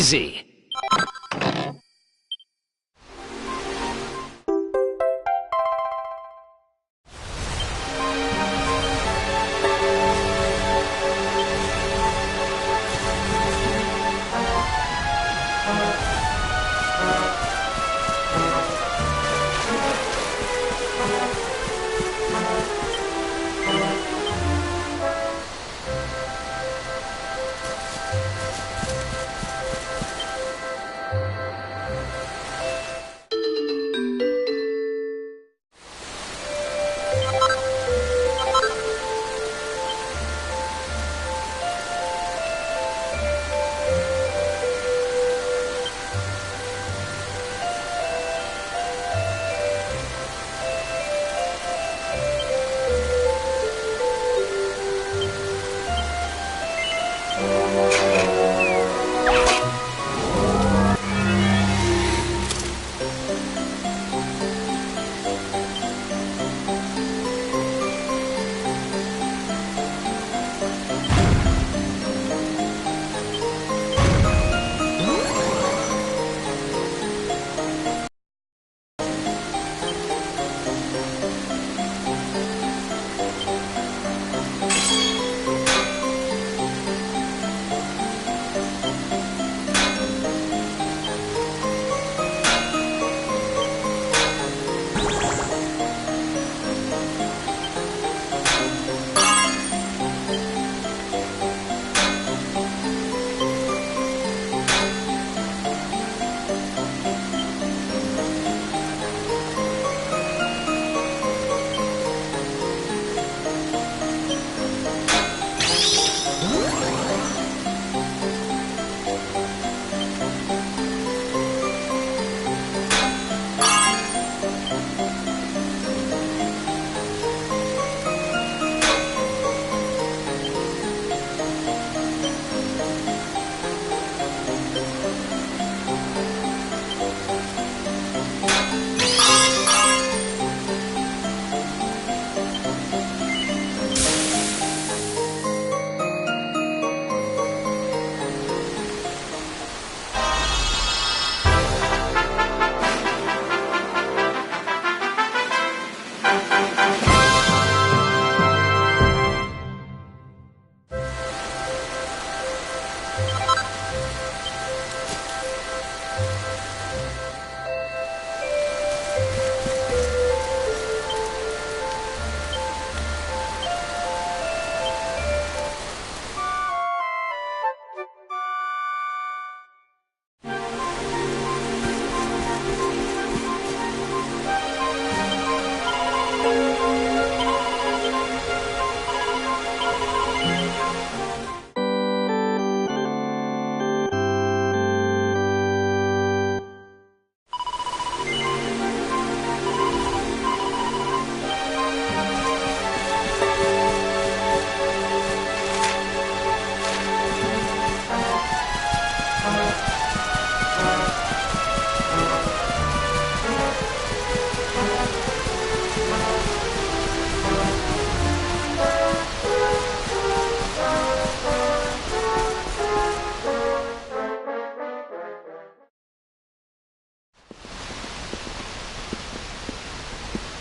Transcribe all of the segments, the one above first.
easy.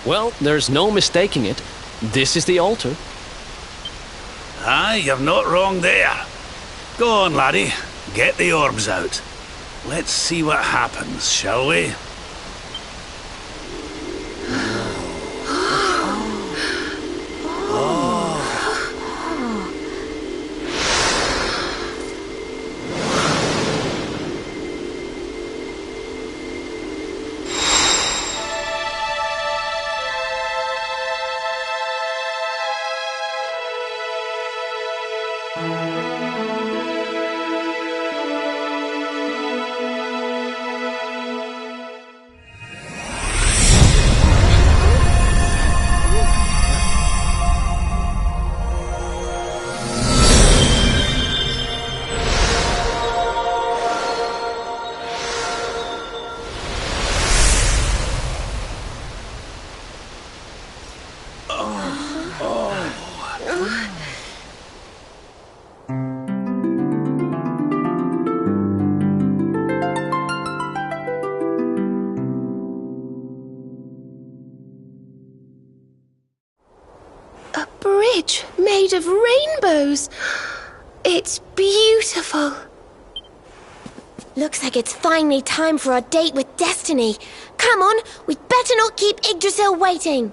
Well, there's no mistaking it. This is the altar. Aye, you're not wrong there. Go on, laddie. Get the orbs out. Let's see what happens, shall we? bridge made of rainbows. It's beautiful. Looks like it's finally time for our date with Destiny. Come on, we'd better not keep Yggdrasil waiting.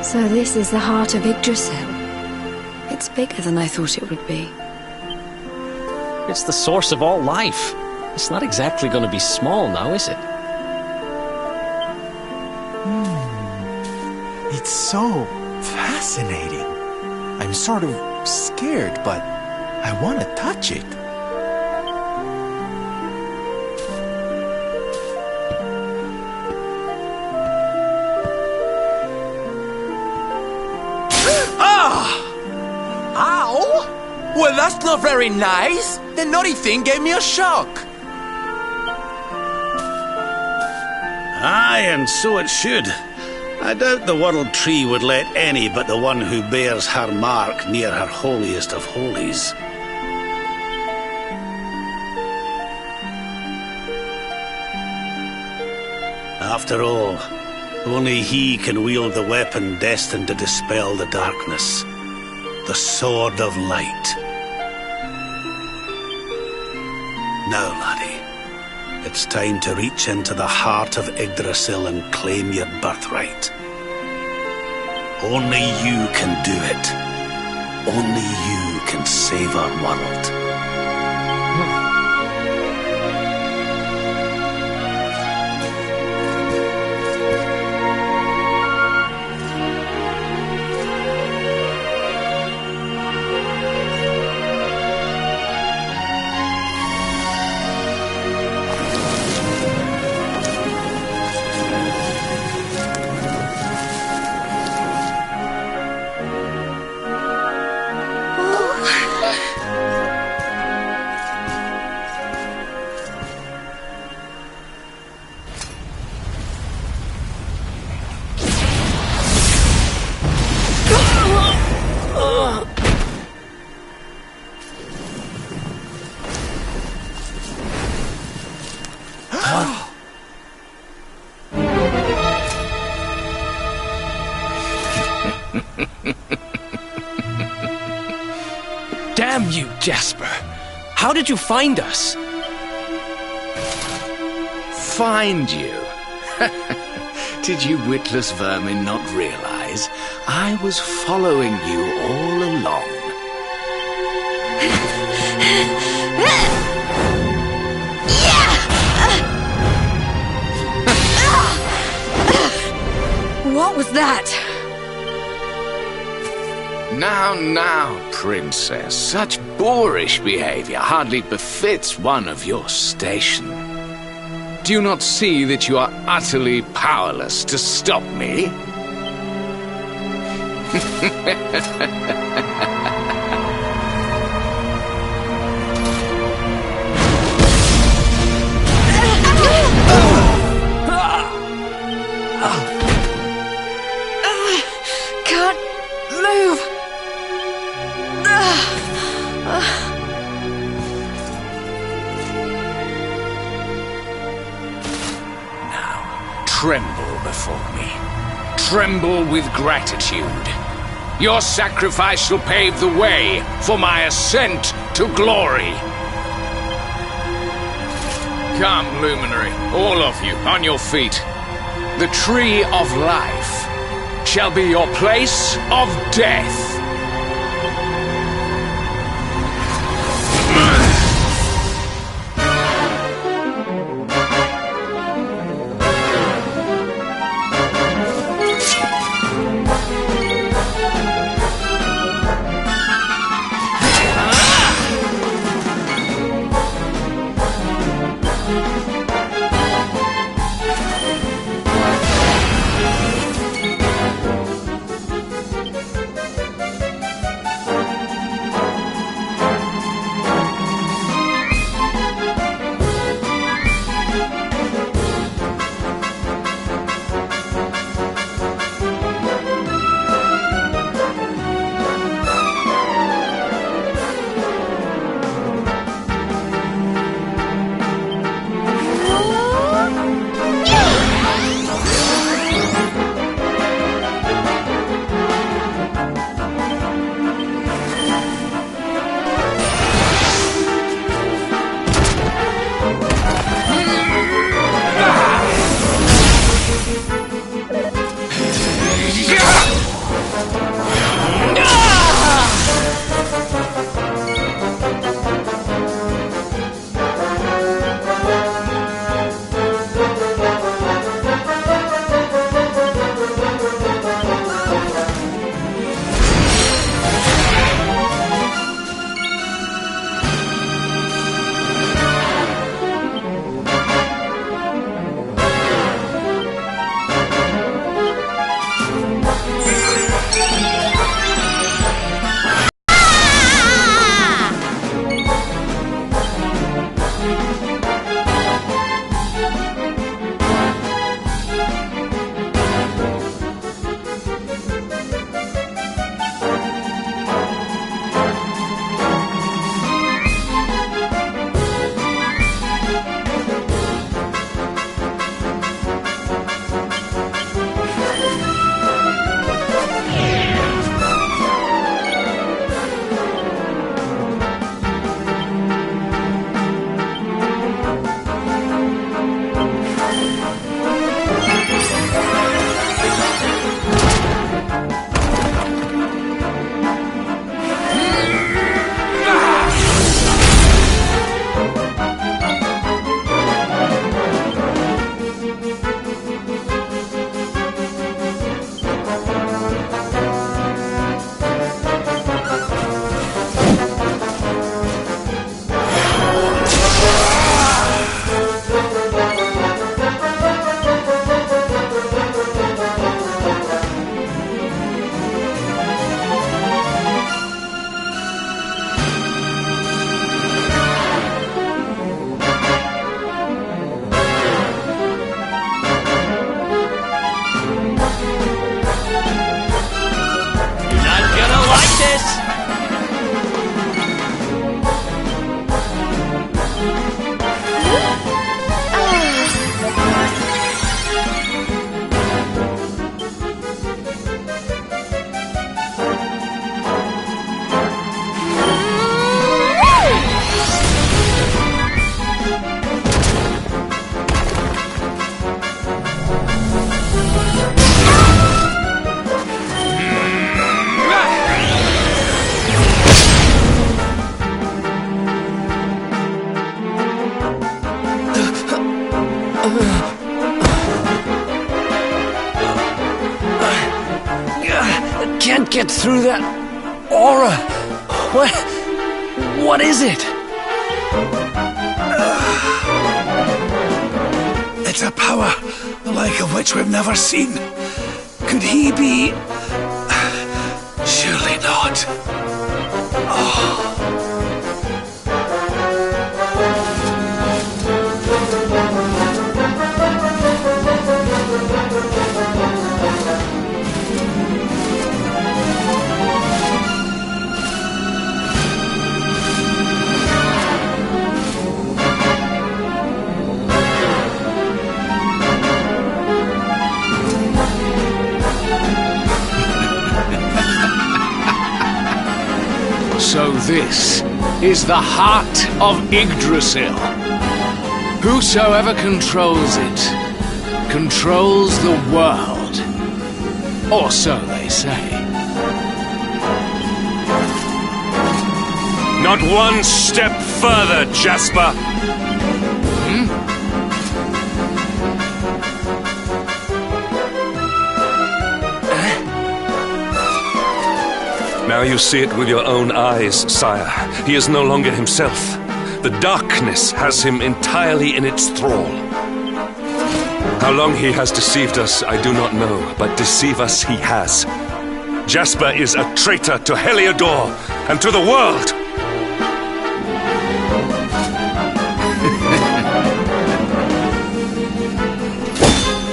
So this is the heart of Yggdrasil. It's bigger than I thought it would be. It's the source of all life. It's not exactly going to be small now, is it? It's so fascinating. I'm sort of scared, but I want to touch it. Ow! Well, that's not very nice. The naughty thing gave me a shock. Aye, and so it should. I doubt the World Tree would let any but the one who bears her mark near her holiest of holies. After all, only he can wield the weapon destined to dispel the darkness. The Sword of Light. Now, laddie, it's time to reach into the heart of Yggdrasil and claim your birthright. Only you can do it. Only you can save our world. Damn you, Jasper! How did you find us? find you. Did you witless vermin not realize I was following you all along? What was that? Now, princess, such boorish behavior hardly befits one of your station. Do you not see that you are utterly powerless to stop me? Can't move. Tremble before me. Tremble with gratitude. Your sacrifice shall pave the way for my ascent to glory. Come, luminary, all of you, on your feet. The tree of life shall be your place of death. through that aura. What is it? It's a power, the like of which we've never seen. Could he be... Surely not. So this is the heart of Yggdrasil. Whosoever controls it, controls the world. Or so they say. Not one step further, Jasper! Now you see it with your own eyes, sire. He is no longer himself. The darkness has him entirely in its thrall. How long he has deceived us, I do not know, but deceive us he has. Jasper is a traitor to Heliodor and to the world!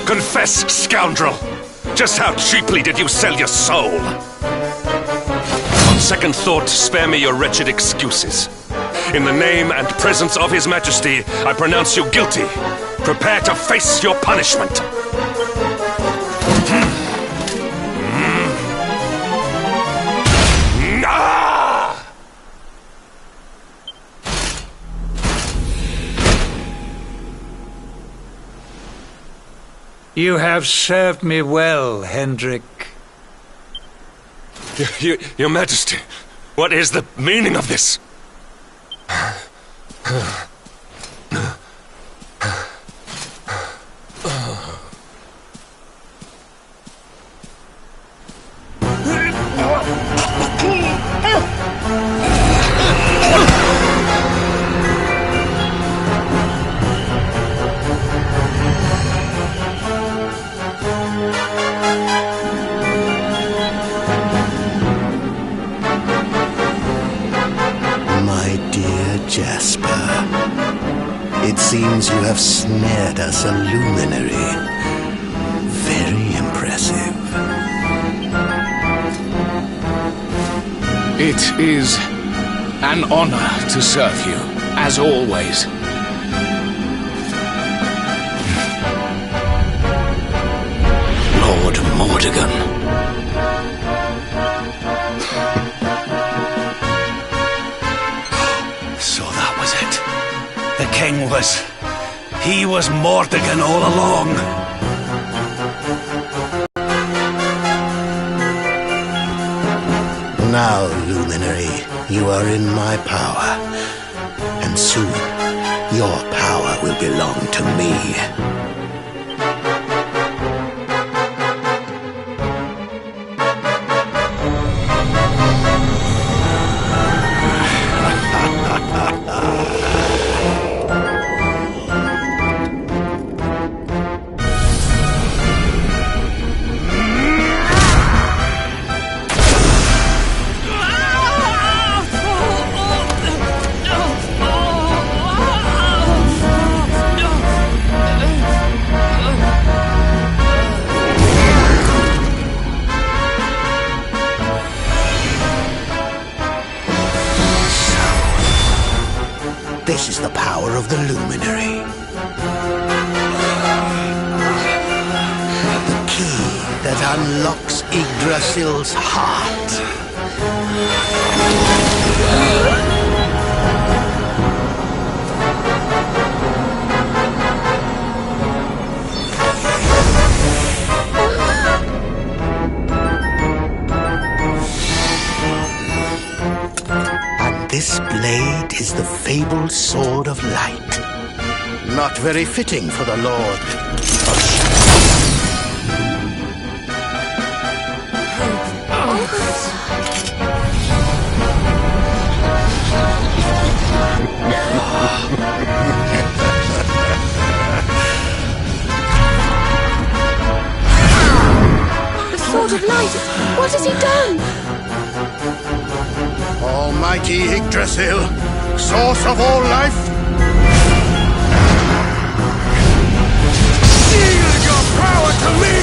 Confess, scoundrel! Just how cheaply did you sell your soul? On second thought, spare me your wretched excuses. In the name and presence of His Majesty, I pronounce you guilty. Prepare to face your punishment. You have served me well, Hendrik. Your Majesty, what is the meaning of this? Jasper, it seems you have snared us a luminary. Very impressive. It is an honor to serve you, as always. Lord Mordegon. The king he was Mordegon all along. Now, Luminary, you are in my power. And soon, your power will belong to me. This is the power of the Luminary. The key that unlocks Yggdrasil's heart. This blade is the fabled Sword of Light. Not very fitting for the Lord of Shadows. Almighty Yggdrasil, source of all life, yield your power to me!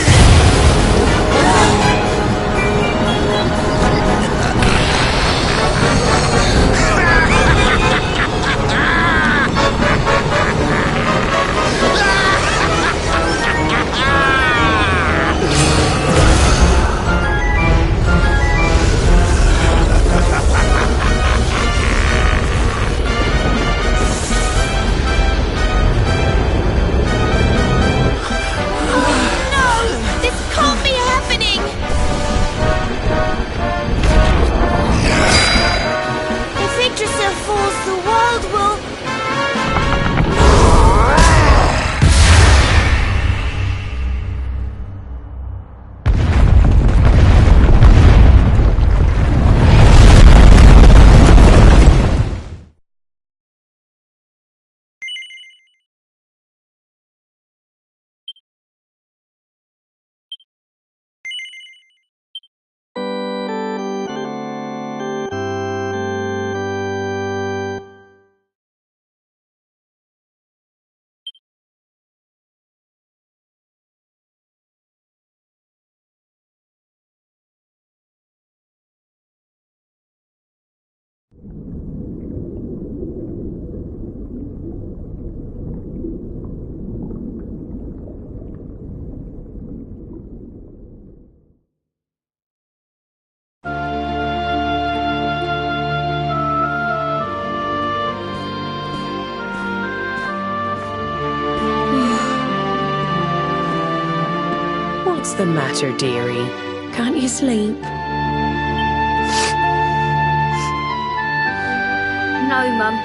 What's the matter, dearie? Can't you sleep? No, Mum.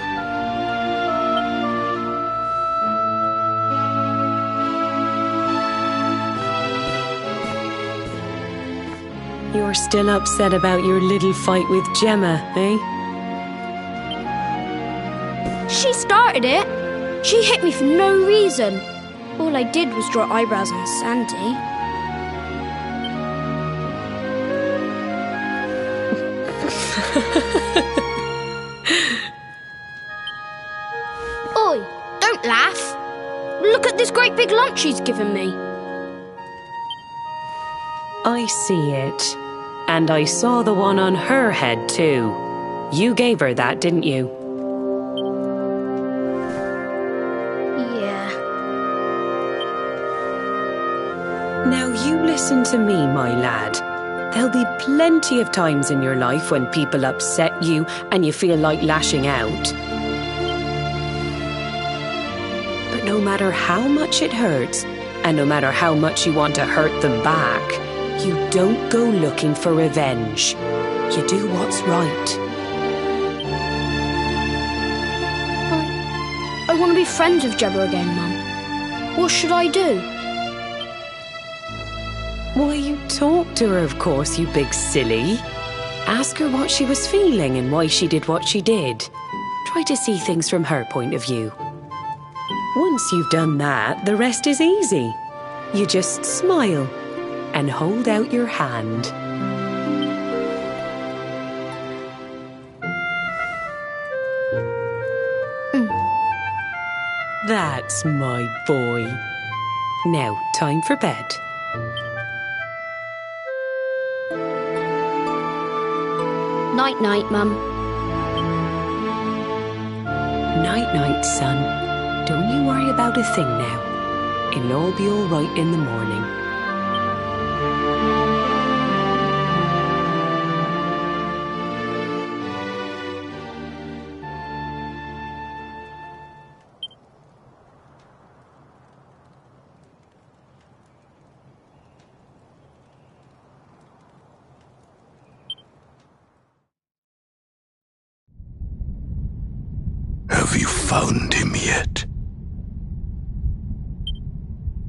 You're still upset about your little fight with Gemma, eh? She started it. She hit me for no reason. All I did was draw eyebrows on Sandy. Oi, don't laugh. Look at this great big lump she's given me. I see it. And I saw the one on her head too. You gave her that, didn't you? Yeah. Now you listen to me, my lad. There'll be plenty of times in your life when people upset you and you feel like lashing out. But no matter how much it hurts, and no matter how much you want to hurt them back, you don't go looking for revenge. You do what's right. I want to be friends with Gemma again, Mum. What should I do? Why, you talk to her, of course, you big silly. Ask her what she was feeling and why she did what she did. Try to see things from her point of view. Once you've done that, the rest is easy. You just smile and hold out your hand. That's my boy. Now, time for bed. Night-night, Mum. Night-night, son. Don't you worry about a thing now. It'll all be all right in the morning. Have you found him yet?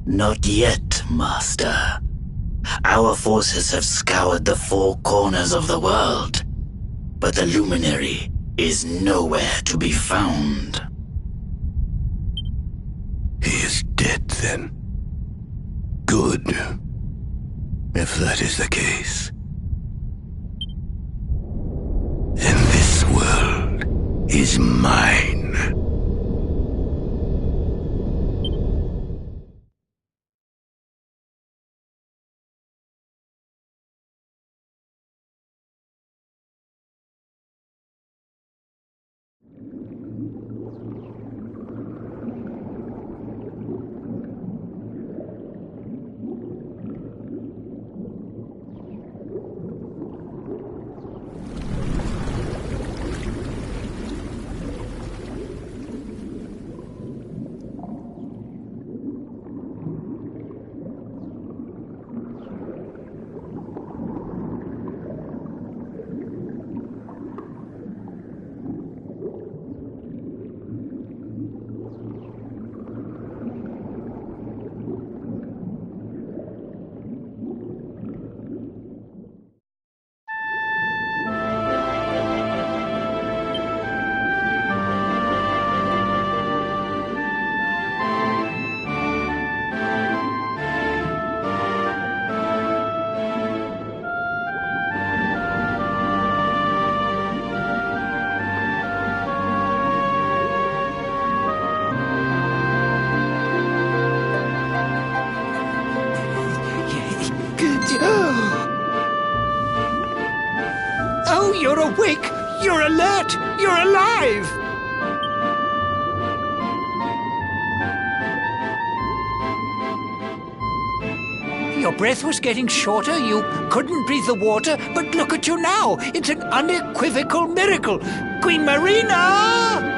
Not yet, Master. Our forces have scoured the four corners of the world, but the luminary is nowhere to be found. He is dead, then. Good. If that is the case. In this is mine. Oh, you're awake! You're alert! You're alive! Your breath was getting shorter, you couldn't breathe the water, but look at you now! It's an unequivocal miracle! Queen Marina!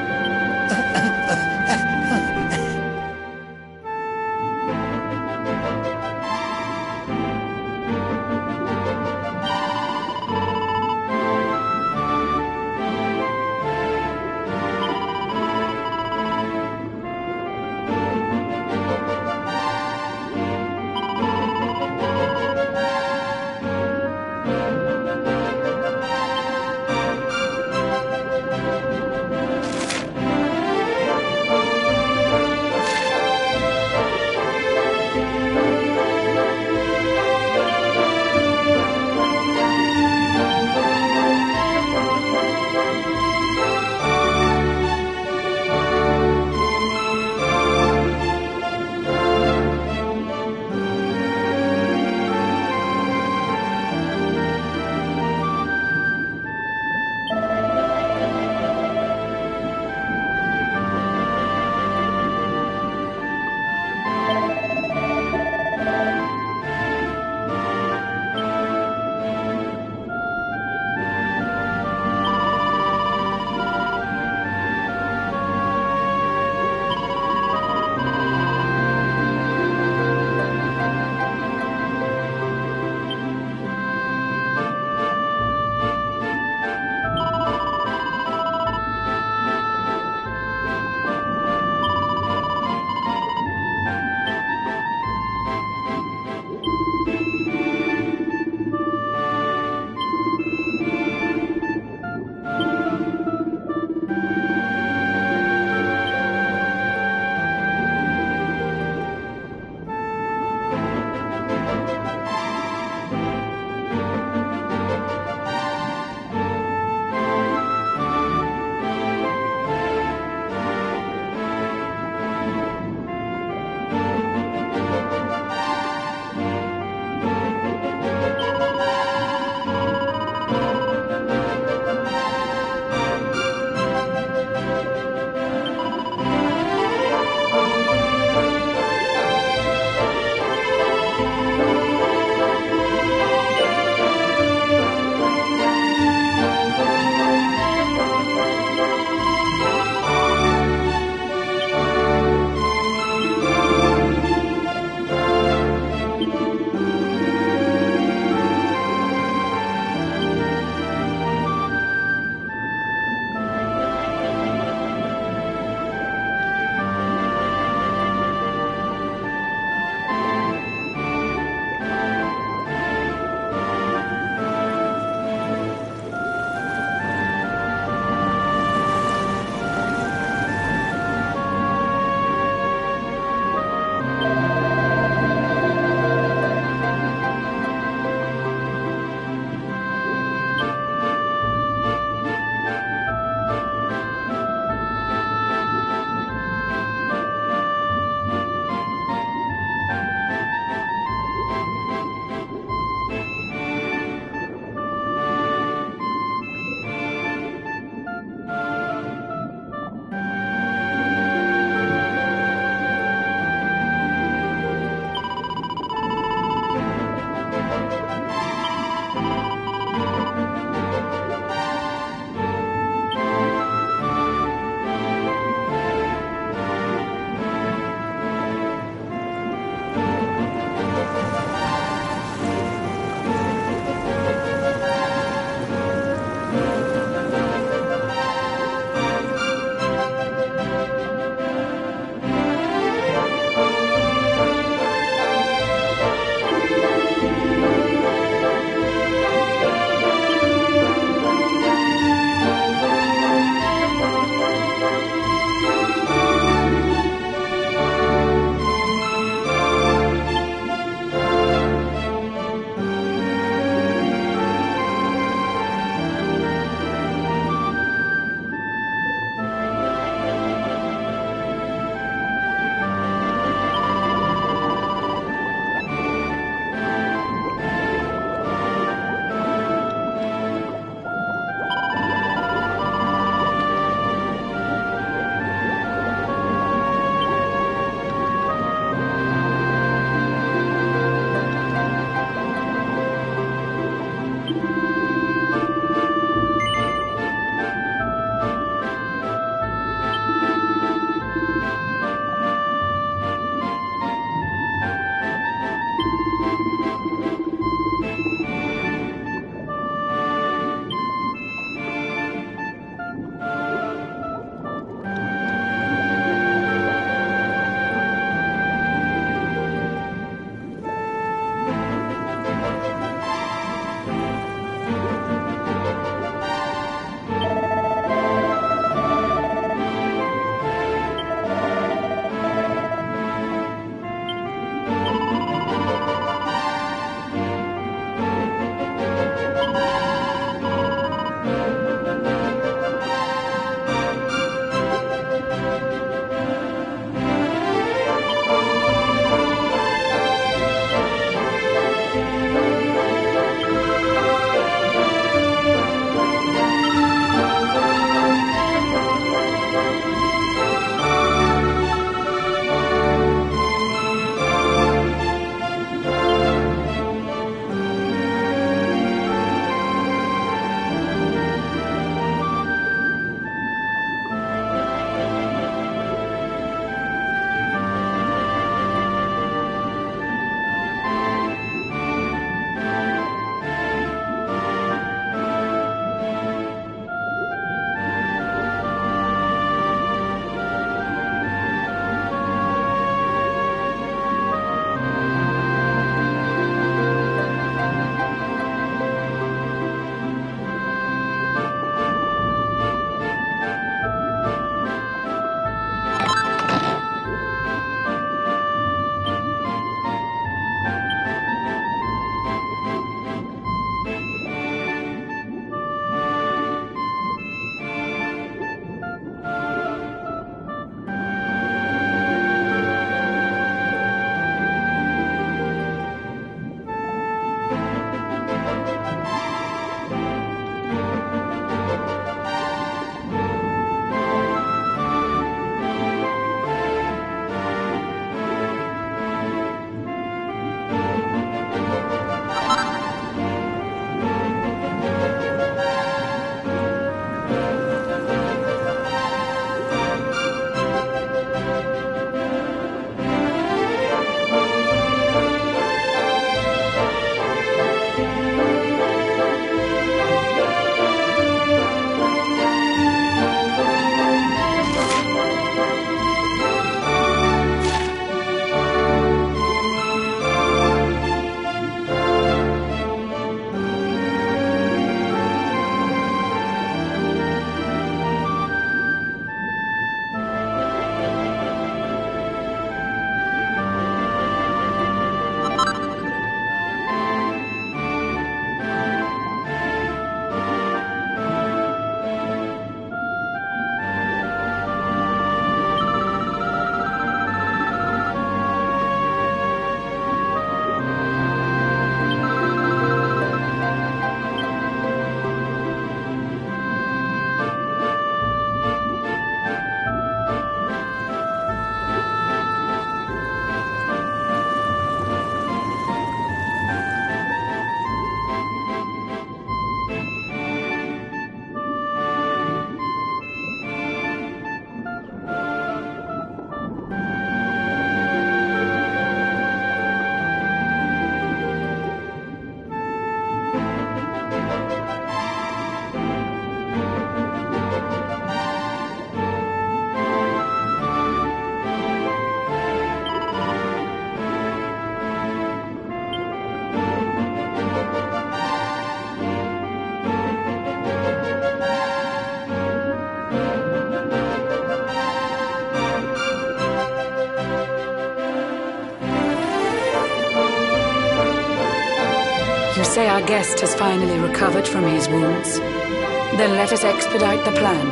say our guest has finally recovered from his wounds. Then let us expedite the plan.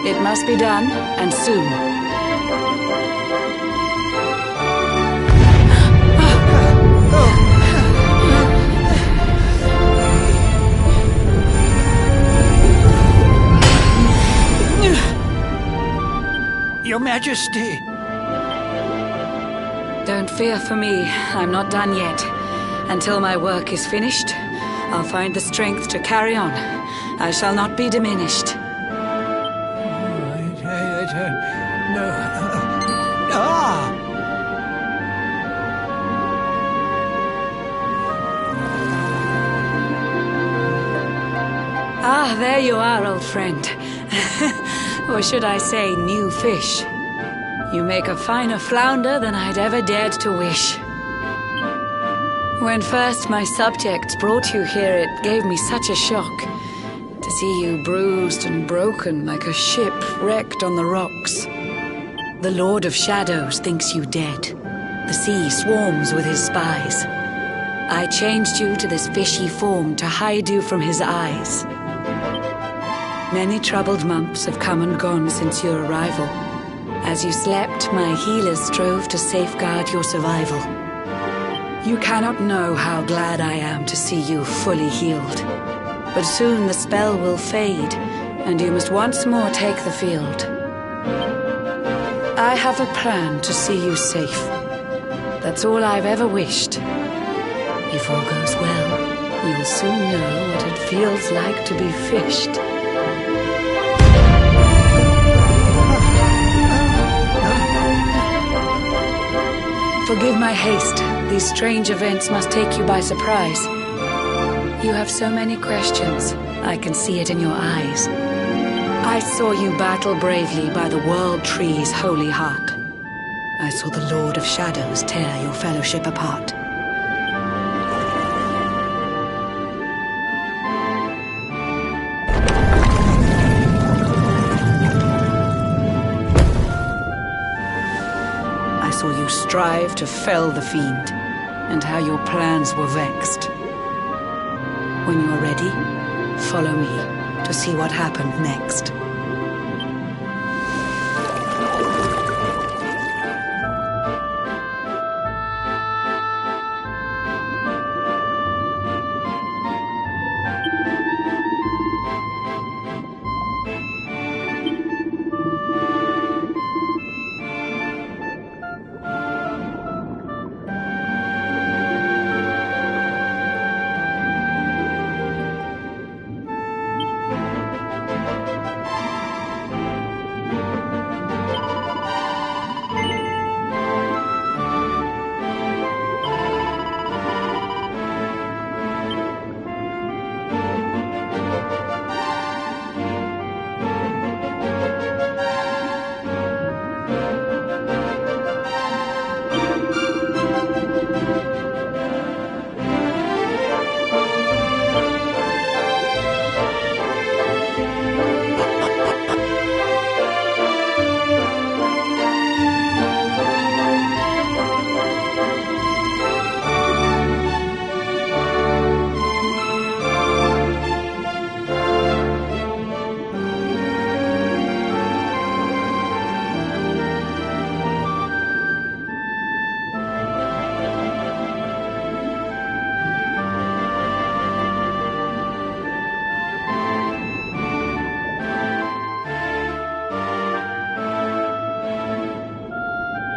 It must be done, and soon. Your Majesty. Don't fear for me. I'm not done yet. Until my work is finished, I'll find the strength to carry on. I shall not be diminished. No. Ah, there you are, old friend. Or should I say, new fish. You make a finer flounder than I'd ever dared to wish. When first my subjects brought you here, it gave me such a shock to see you bruised and broken like a ship wrecked on the rocks. The Lord of Shadows thinks you dead. The sea swarms with his spies. I changed you to this fishy form to hide you from his eyes. Many troubled months have come and gone since your arrival. As you slept, my healers strove to safeguard your survival. You cannot know how glad I am to see you fully healed. But soon the spell will fade, and you must once more take the field. I have a plan to see you safe. That's all I've ever wished. If all goes well, you'll soon know what it feels like to be fished. Forgive my haste. These strange events must take you by surprise. You have so many questions. I can see it in your eyes. I saw you battle bravely by the World Tree's holy heart. I saw the Lord of Shadows tear your fellowship apart. I saw you strive to fell the fiend, and how your plans were vexed. When you're ready, follow me to see what happened next.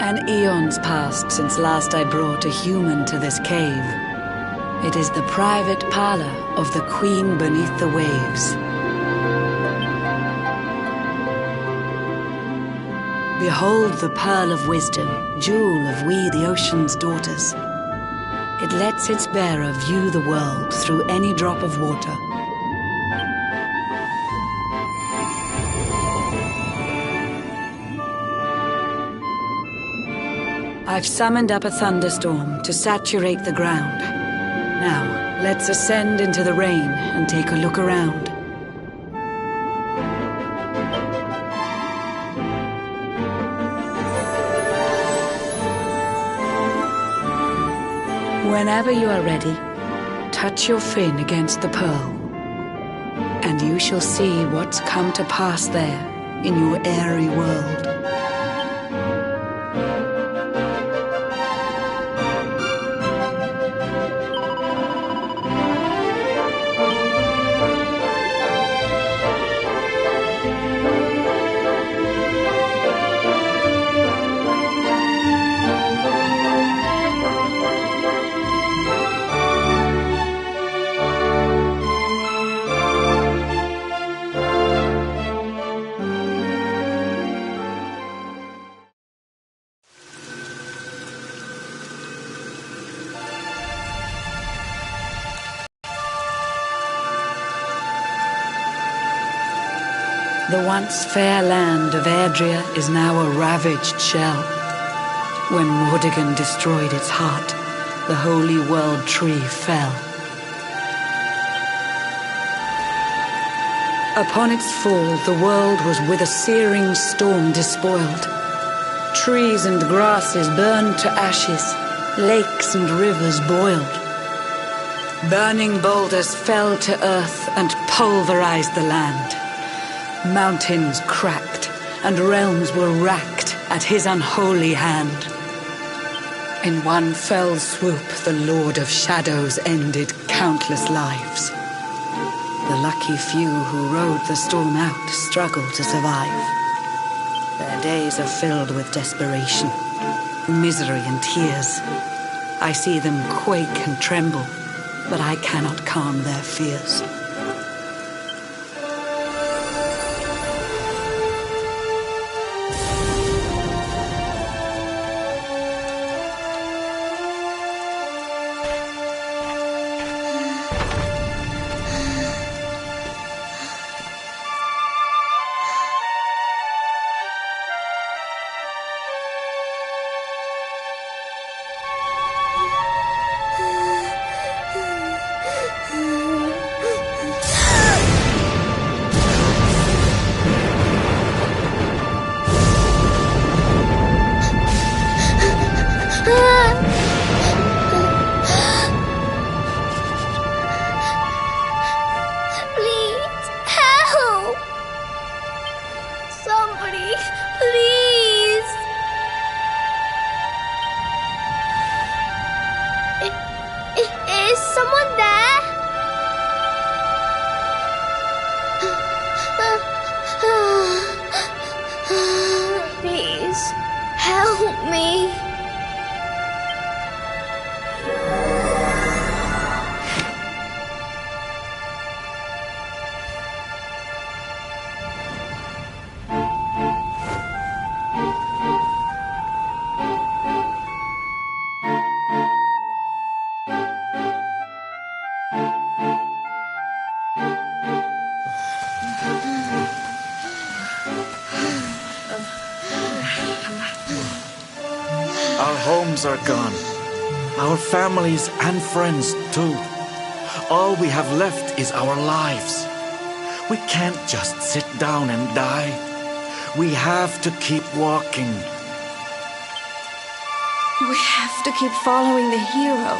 An eon's passed since last I brought a human to this cave. It is the private parlor of the Queen beneath the waves. Behold the pearl of wisdom, jewel of we the ocean's daughters. It lets its bearer view the world through any drop of water. I've summoned up a thunderstorm to saturate the ground. Now, let's ascend into the rain and take a look around. Whenever you are ready, cut your fin against the pearl, and you shall see what's come to pass there in your airy world. The once fair land of Erdrea is now a ravaged shell. When Mordegon destroyed its heart, the holy world tree fell. Upon its fall, the world was with a searing storm despoiled. Trees and grasses burned to ashes, lakes and rivers boiled. Burning boulders fell to earth and pulverized the land. Mountains cracked, and realms were racked at his unholy hand. In one fell swoop, the Lord of Shadows ended countless lives. The lucky few who rode the storm out struggled to survive. Their days are filled with desperation, misery and tears. I see them quake and tremble, but I cannot calm their fears. Our homes are gone. Our families and friends, too. All we have left is our lives. We can't just sit down and die. We have to keep walking. We have to keep following the hero.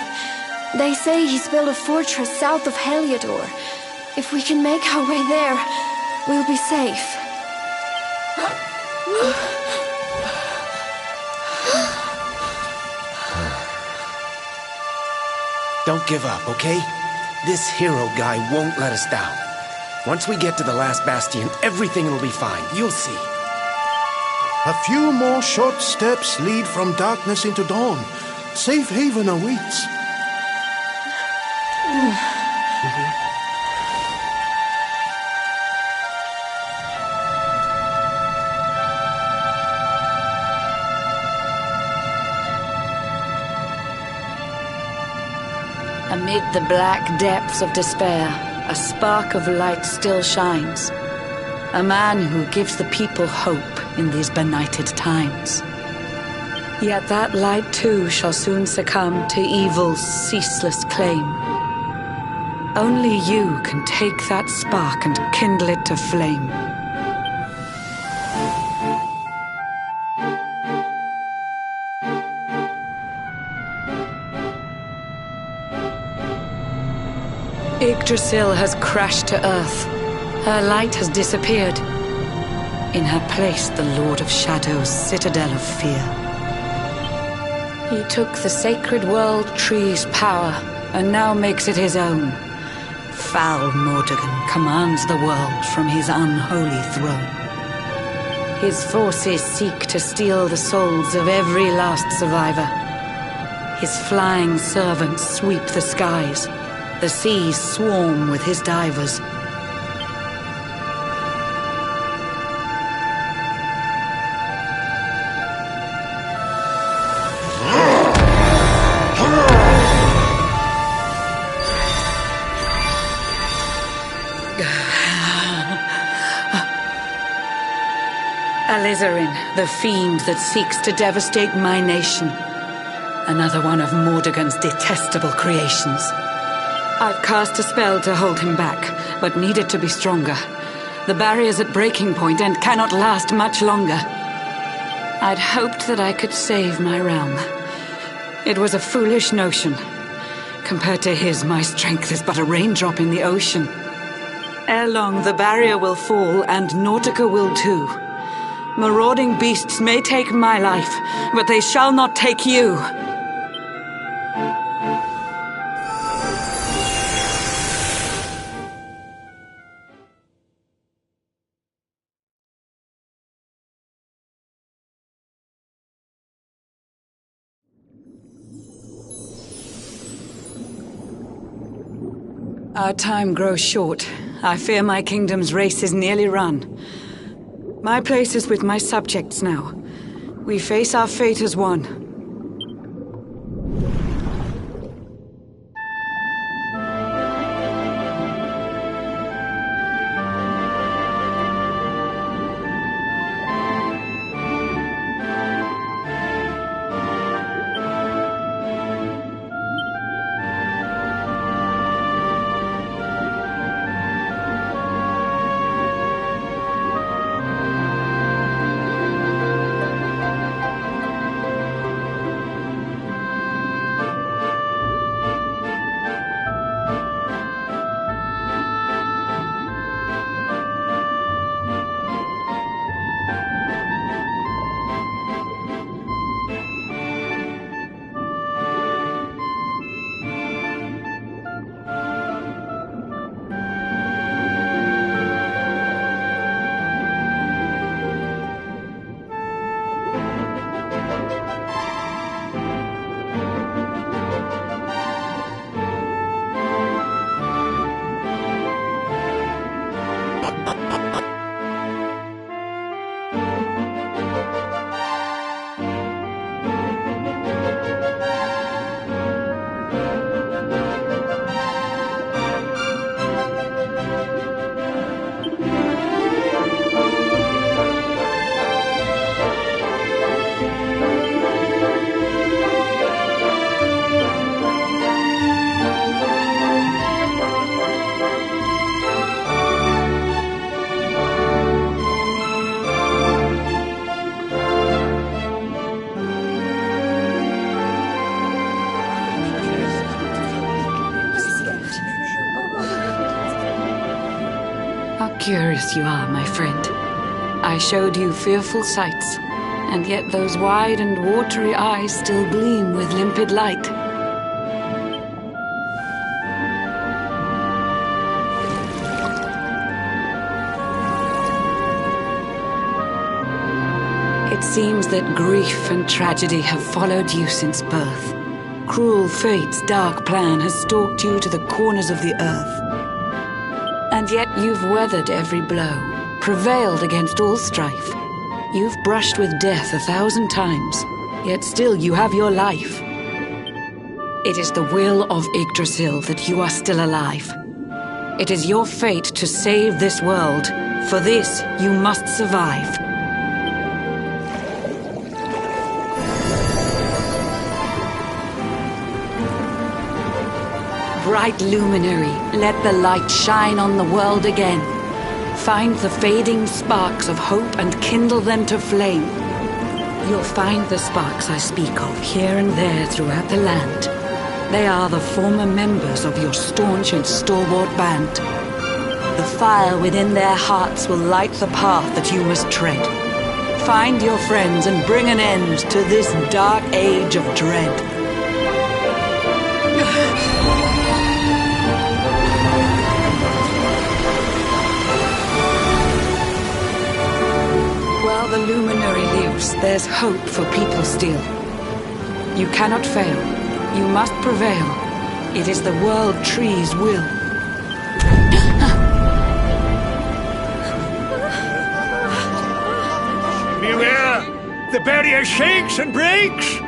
They say he's built a fortress south of Heliodor. If we can make our way there, we'll be safe. Don't give up, okay? This hero guy won't let us down. Once we get to the last bastion, everything will be fine. You'll see. A few more short steps lead from darkness into dawn. Safe haven awaits. Amid the black depths of despair, a spark of light still shines. A man who gives the people hope in these benighted times. Yet that light too shall soon succumb to evil's ceaseless claim. Only you can take that spark and kindle it to flame. Yggdrasil has crashed to Earth. Her light has disappeared. In her place, the Lord of Shadows' citadel of fear. He took the sacred world tree's power and now makes it his own. Foul Mordegon commands the world from his unholy throne. His forces seek to steal the souls of every last survivor. His flying servants sweep the skies. The seas swarm with his divers. Alizarin, the fiend that seeks to devastate my nation. Another one of Mordegon's detestable creations. I've cast a spell to hold him back, but need it to be stronger. The barrier's at breaking point and cannot last much longer. I'd hoped that I could save my realm. It was a foolish notion. Compared to his, my strength is but a raindrop in the ocean. Ere long, the barrier will fall, and Nautica will too. Marauding beasts may take my life, but they shall not take you. Our time grows short. I fear my kingdom's race is nearly run. My place is with my subjects now. We face our fate as one. Curious you are, my friend. I showed you fearful sights, and yet those wide and watery eyes still gleam with limpid light. It seems that grief and tragedy have followed you since birth. Cruel fate's dark plan has stalked you to the corners of the earth. And yet you've weathered every blow, prevailed against all strife. You've brushed with death 1,000 times, yet still you have your life. It is the will of Yggdrasil that you are still alive. It is your fate to save this world. For this, you must survive. Bright luminary, let the light shine on the world again. Find the fading sparks of hope and kindle them to flame. You'll find the sparks I speak of here and there throughout the land. They are the former members of your staunch and stalwart band. The fire within their hearts will light the path that you must tread. Find your friends and bring an end to this dark age of dread. While the luminary lives, there's hope for people still. You cannot fail. You must prevail. It is the World Tree's will. Beware! The barrier shakes and breaks!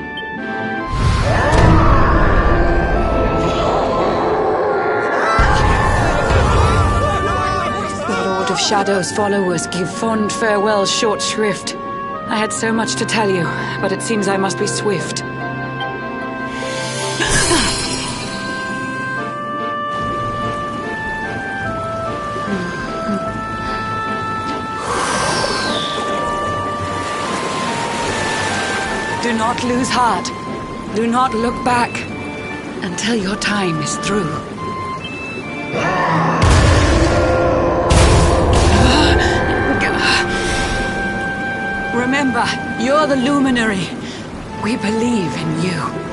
The Lord of Shadow's followers give fond farewell short shrift. I had so much to tell you, but it seems I must be swift. Do not lose heart. Do not look back until your time is through. Remember, you're the luminary. We believe in you.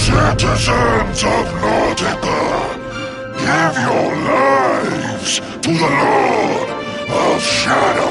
Citizens of Nautica, give your lives to the Lord of Shadows.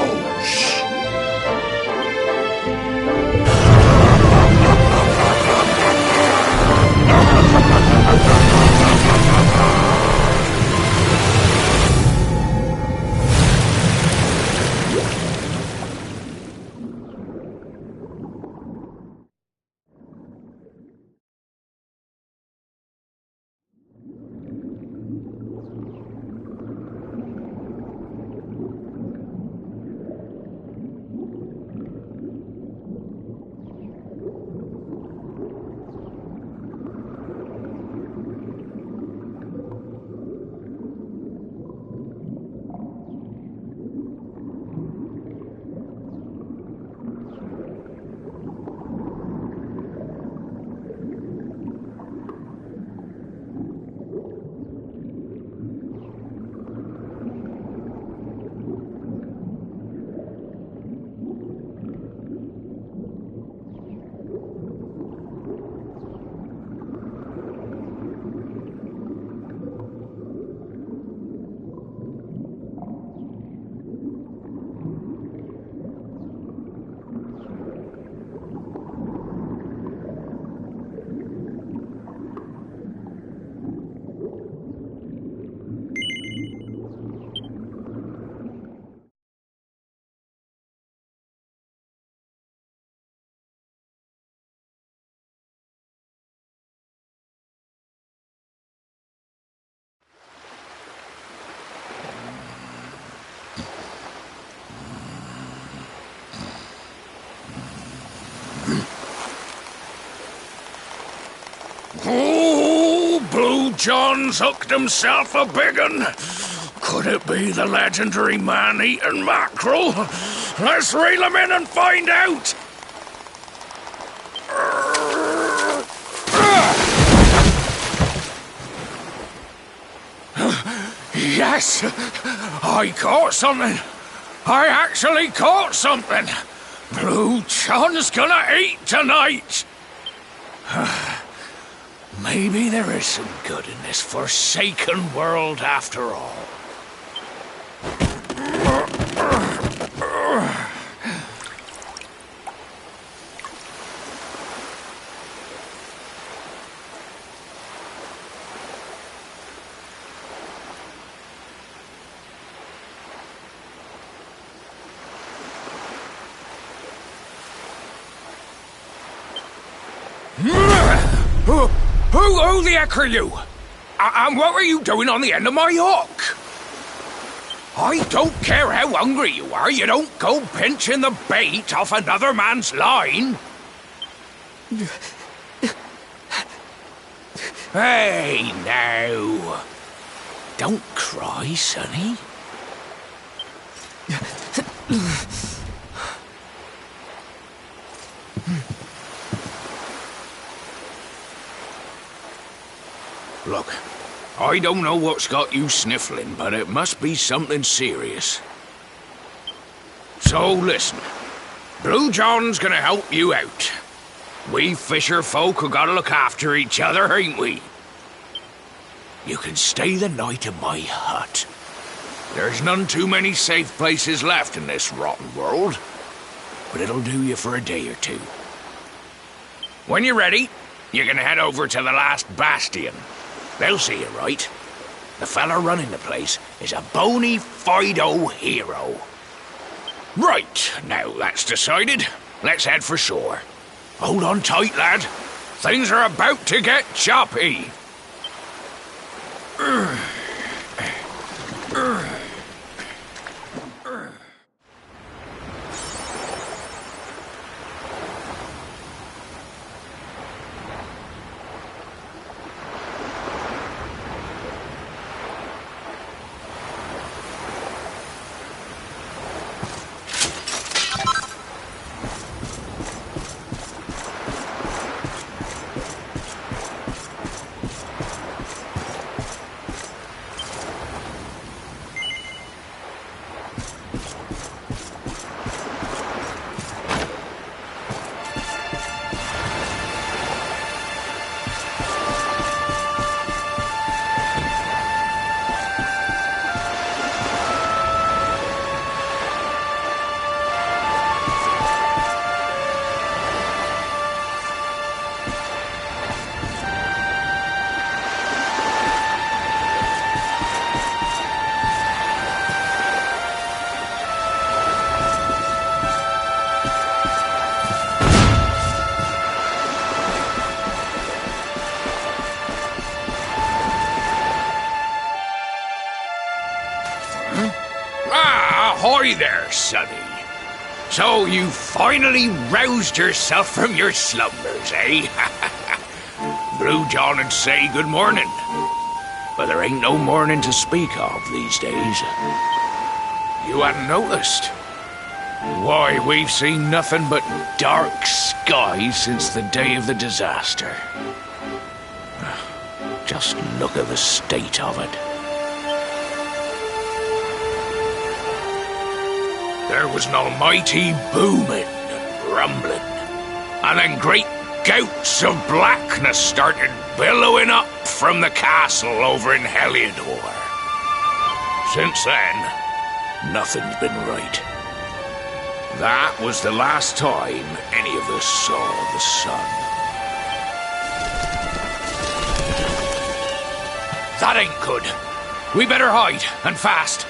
Oh, Blue John's hooked himself a big un. Could it be the legendary man-eating mackerel? Let's reel him in and find out! Yes! I caught something! I actually caught something! Blue John's gonna eat tonight! Maybe there is some good in this forsaken world after all. Who the heck are you? And what were you doing on the end of my hook? I don't care how hungry you are, you don't go pinching the bait off another man's line. Hey, now. Don't cry, sonny. Look, I don't know what's got you sniffling, but it must be something serious. So listen, Blue John's gonna help you out. We fisher folk have gotta look after each other, ain't we? You can stay the night in my hut. There's none too many safe places left in this rotten world, but it'll do you for a day or two. When you're ready, you can head over to the last bastion. They'll see you right. The fella running the place is a bona fide hero. Right, now that's decided. Let's head for shore. Hold on tight, lad. Things are about to get choppy. Ahoy there, sonny. So you finally roused yourself from your slumbers, eh? Blue John would say good morning, but there ain't no morning to speak of these days. You hadn't noticed? Why, we've seen nothing but dark skies since the day of the disaster. Just look at the state of it. There was an almighty booming and rumbling, and then great gouts of blackness started billowing up from the castle over in Heliodor. Since then, nothing's been right. That was the last time any of us saw the sun. That ain't good. We better hide, and fast.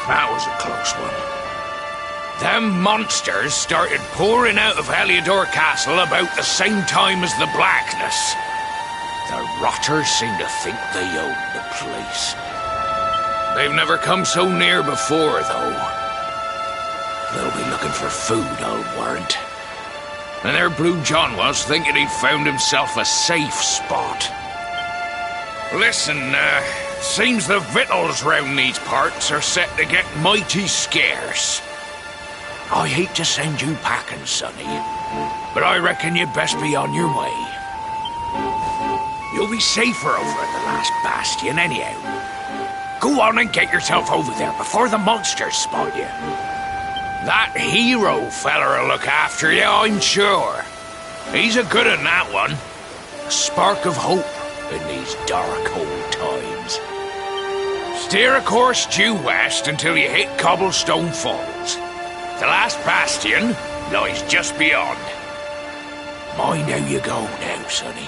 That was a close one. Them monsters started pouring out of Heliodor Castle about the same time as the blackness. The rotters seem to think they own the place. They've never come so near before, though. They'll be looking for food, I'll warrant. And there Blue John was, thinking he'd found himself a safe spot. Listen, seems the victuals round these parts are set to get mighty scarce. I hate to send you packing, sonny, but I reckon you'd best be on your way. You'll be safer over at the last bastion anyhow. Go on and get yourself over there before the monsters spot you. That hero feller'll look after you, I'm sure. He's a good un, that one. A spark of hope in these dark old times. Steer a course due west until you hit Cobblestone Falls. The last bastion lies just beyond. Mind how you go now, sonny.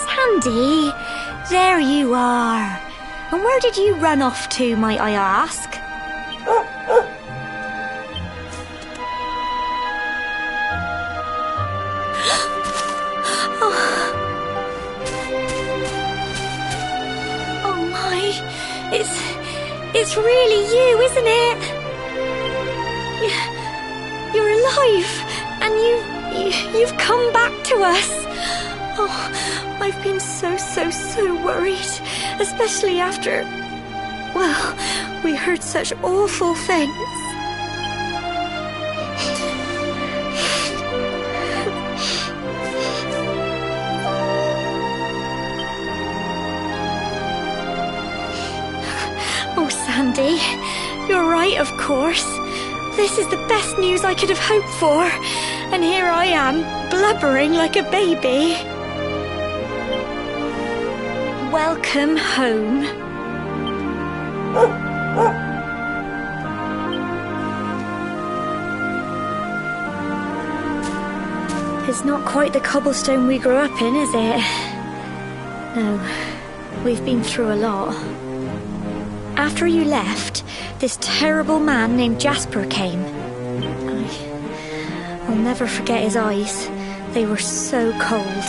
Sandy, there you are. And where did you run off to, might I ask? Oh my, it's really you, isn't it? You're alive, and you've come back to us. Oh, I've been so worried, especially after, well, we heard such awful things. Oh, Sandy, you're right, of course. This is the best news I could have hoped for, and here I am, blubbering like a baby. Welcome home. It's not quite the cobblestone we grew up in, is it? No, we've been through a lot. After you left, this terrible man named Jasper came. I'll never forget his eyes. They were so cold.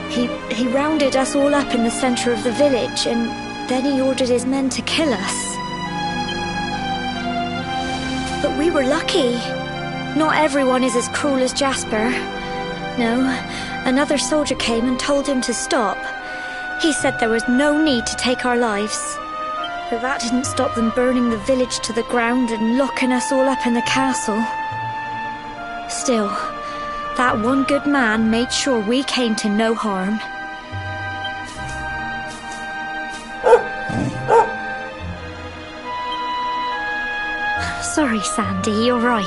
He rounded us all up in the centre of the village, and then he ordered his men to kill us. But we were lucky. Not everyone is as cruel as Jasper. No, another soldier came and told him to stop. He said there was no need to take our lives. But that didn't stop them burning the village to the ground and locking us all up in the castle. Still, that one good man made sure we came to no harm. Sorry, Sandy, you're right.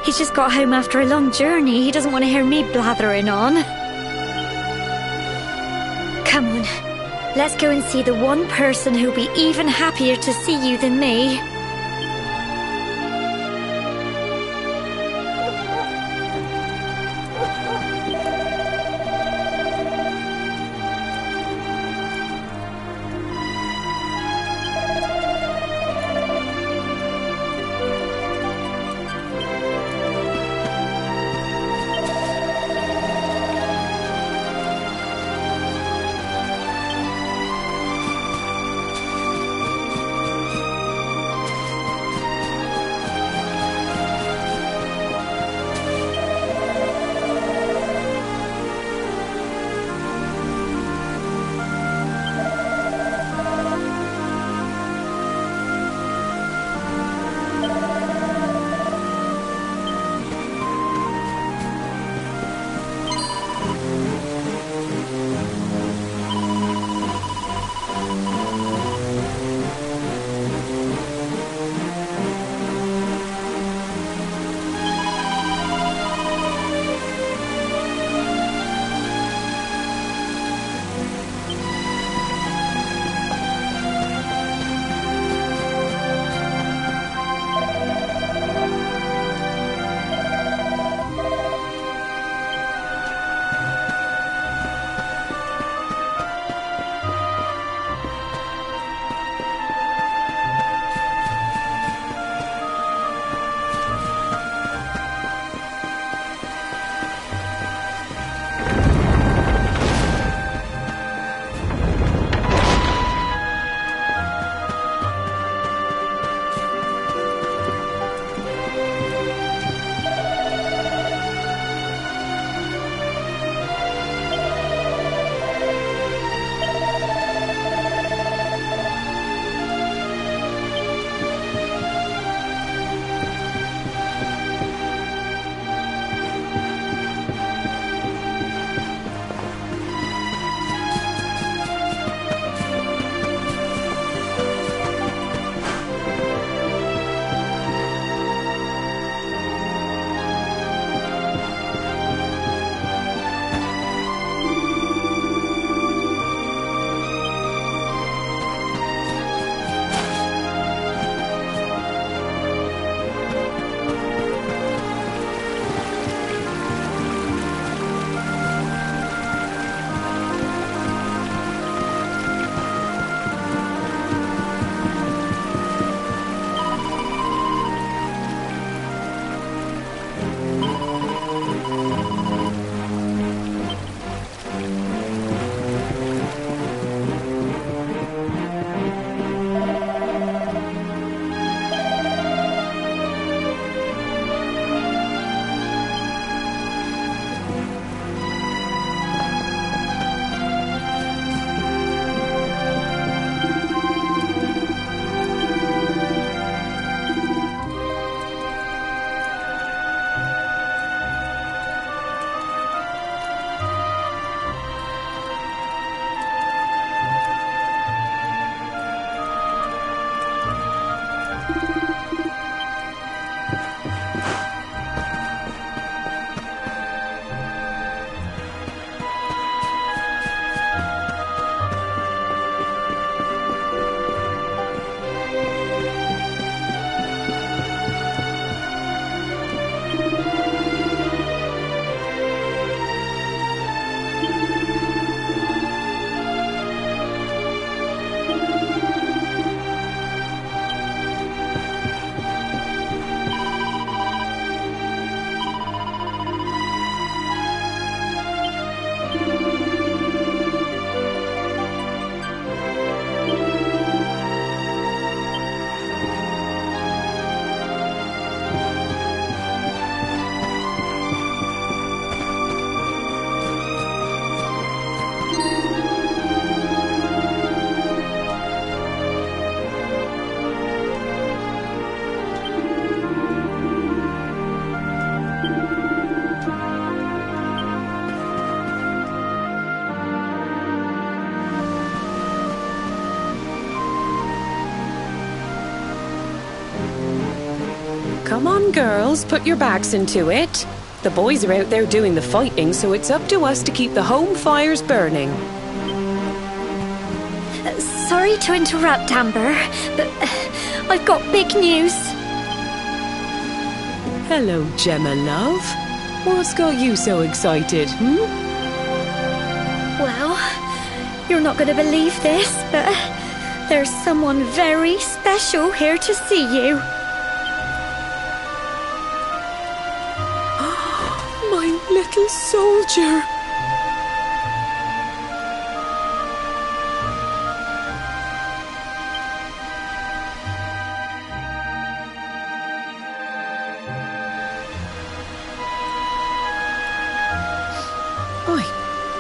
He's just got home after a long journey. He doesn't want to hear me blathering on. Come on, let's go and see the one person who'll be even happier to see you than me. Come on, girls, put your backs into it. The boys are out there doing the fighting, so it's up to us to keep the home fires burning. Sorry to interrupt, Amber, but I've got big news. Hello, Gemma, love. What's got you so excited, Well, you're not going to believe this, but there's someone very special here to see you. My little soldier.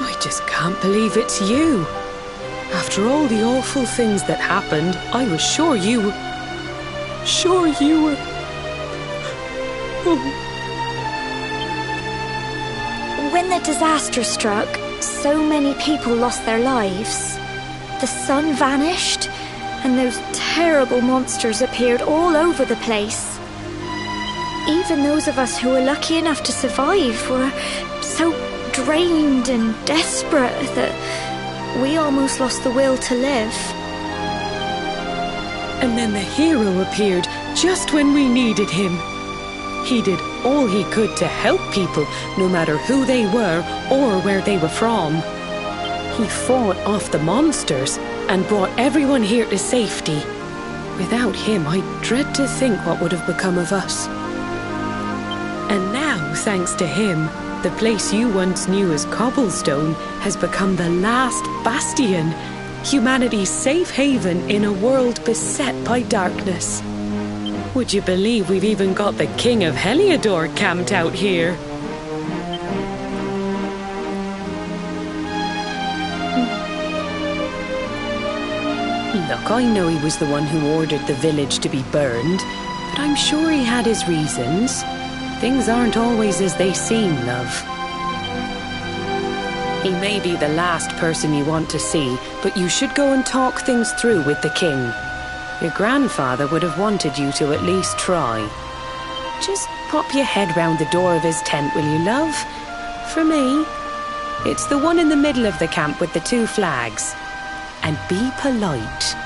I just can't believe it's you. After all the awful things that happened, I was sure you were... When the disaster struck, so many people lost their lives. The sun vanished, and those terrible monsters appeared all over the place. Even those of us who were lucky enough to survive were so drained and desperate that we almost lost the will to live. And then the hero appeared just when we needed him. He did all he could to help people, no matter who they were or where they were from. He fought off the monsters and brought everyone here to safety. Without him, I dread to think what would have become of us. And now, thanks to him, the place you once knew as Cobblestone has become the last bastion, humanity's safe haven in a world beset by darkness. Would you believe we've even got the King of Heliodor camped out here? Look, I know he was the one who ordered the village to be burned, but I'm sure he had his reasons. Things aren't always as they seem, love. He may be the last person you want to see, but you should go and talk things through with the king. Your grandfather would have wanted you to at least try. Just pop your head round the door of his tent, will you, love? For me, it's the one in the middle of the camp with the 2 flags. And be polite.